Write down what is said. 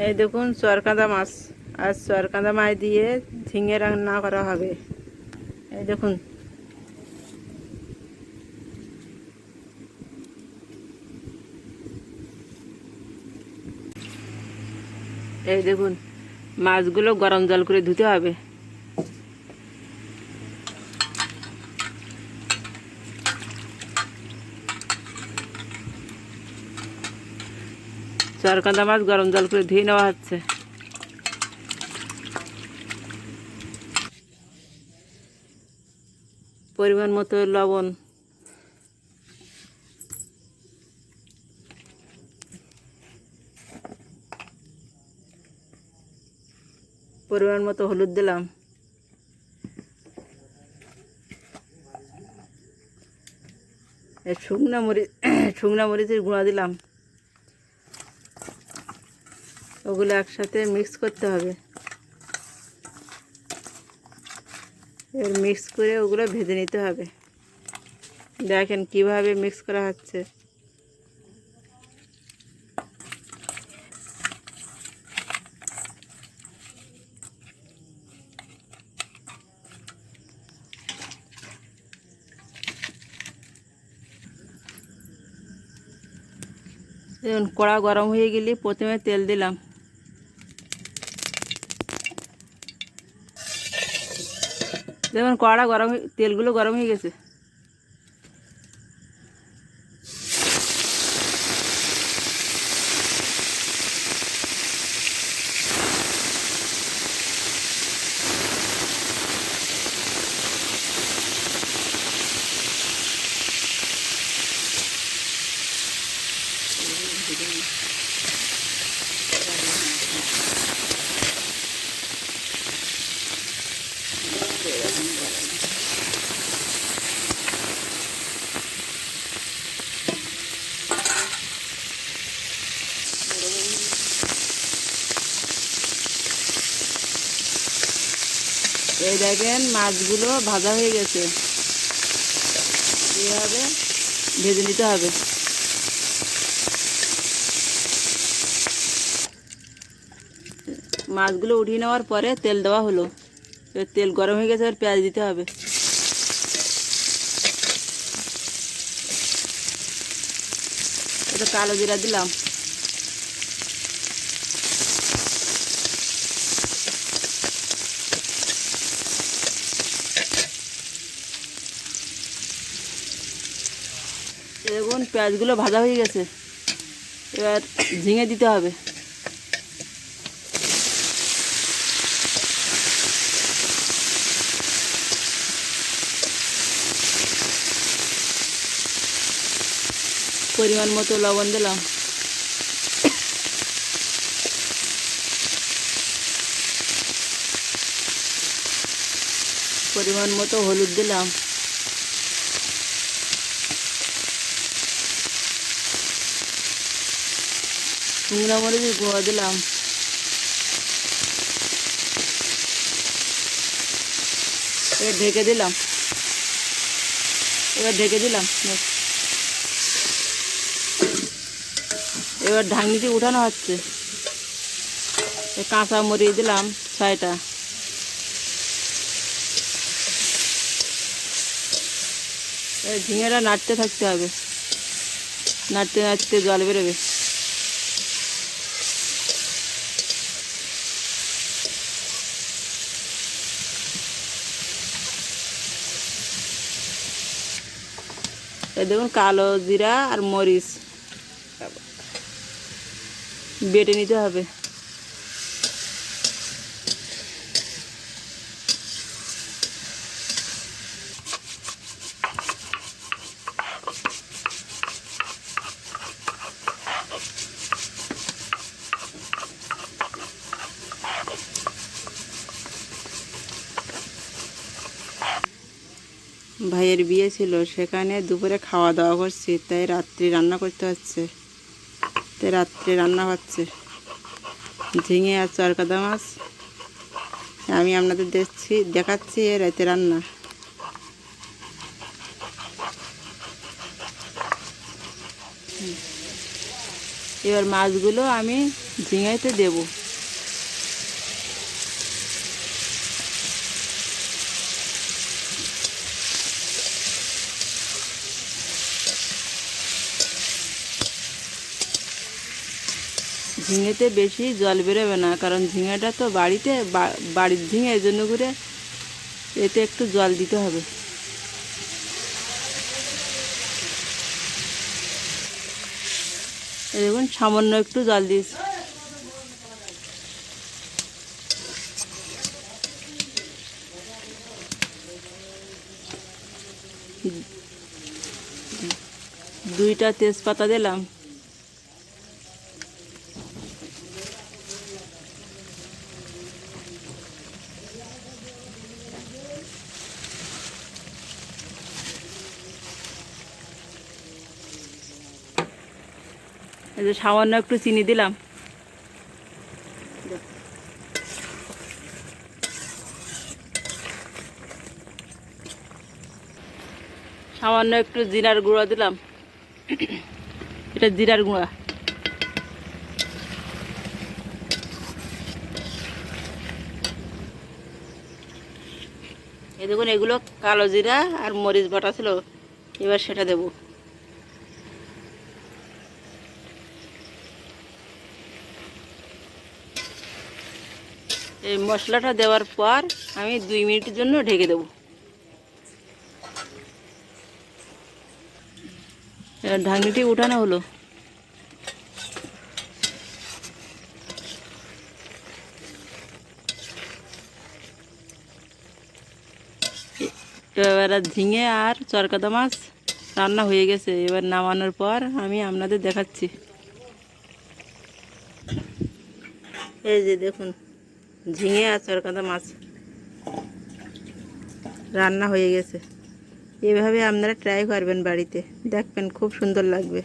এই দেখুন চরকাঁদা মাছ, আর চরকাঁদা মাছ দিয়ে ঝিঙে রান্না করা হবে। এই দেখুন, এই দেখুন মাছগুলো গরম জল করে ধুতে হবে। চরকাঁদা মাছ গরম জল করে ধুয়ে নেওয়া হচ্ছে। পরিমাণ মতো লবণ, পরিমাণ মতো হলুদ দিলাম, শুকনা মরিচের গুঁড়া দিলাম। ওগুলো একসাথে মিক্স করতে হবে। এবার মিক্স করে ওগুলো ভেজে নিতে হবে। দেখেন কিভাবে মিক্স করা হচ্ছে। দেখুন কড়া গরম হয়ে গেলে প্রথমে তেল দিলাম। দেখুন কড়া গরম, তেলগুলো গরম হয়ে গেছে। এই দেখেন মাছগুলো ভাজা হয়ে গেছে। এইভাবে ভেজে নিতে হবে। মাছগুলো উঠিয়ে নেওয়ার পরে তেল দেওয়া হলো। তেল গরম হয়ে গেছে, আর পেঁয়াজ দিতে হবে। এটা কালো জিরা দিলাম। দেখুন পেঁয়াজগুলো ভাজা হয়ে গেছে। এবার ঝিঙে দিতে হবে। পরিমাণ মতো লবণ দিলাম। পরিমাণ মতো হলুদ দিলাম। শুকনো মরিচের গুঁড়ো দিলাম। এবার ঢেকে দিলাম। এবার ঢাকনিটি উঠানো হচ্ছে। কাঁচা মরিচ দিলাম 6টা। ঝিঙেটা নাড়তে থাকতে হবে, নাড়তে নাড়তে জল বেরোবে। দেখুন কালো জিরা আর মরিচ বেটে নিতে হবে। ভাইয়ের বিয়ে ছিল, সেখানে দুপুরে খাওয়া দাওয়া করছি, তাই রাত্রি রান্না করতে হচ্ছে। তাই রাত্রে রান্না হচ্ছে ঝিঙে আর চরকাঁদা মাছ। আমি আপনাদের দেখাচ্ছি রাতে রান্না। এবার মাছগুলো আমি ঝিঙাইতে দেবো। ঝিঙেতে বেশি জল বেরোবে না, কারণ ঝিঙেটা তো বাড়িতে বাড়ির ঝিঙে, এই জন্য করে এতে একটু জল দিতে হবে। দেখুন সামান্য একটু জল দিয়েছি। দুইটা তেজপাতা দিলাম। এই যে সামান্য একটু চিনি দিলাম। সামান্য একটু জিরার গুঁড়া দিলাম। এটা জিরার গুঁড়া। এই দেখুন এগুলো কালো জিরা আর মরিচ বাটা ছিল, এবার সেটা দেব। এই মশলাটা দেওয়ার পর আমি 2 মিনিটের জন্য ঢেকে দেব। এবার ঢাকনিটি উঠানো হলো। এবার ঝিঙে আর চরকাদা মাছ রান্না হয়ে গেছে। এবার নামানোর পর আমি আপনাদের দেখাচ্ছি। এই যে দেখুন ঝিঙে আর চরকাদা মাছ রান্না হয়ে গেছে। এভাবে আপনারা ট্রাই করবেন বাড়িতে, দেখবেন খুব সুন্দর লাগবে।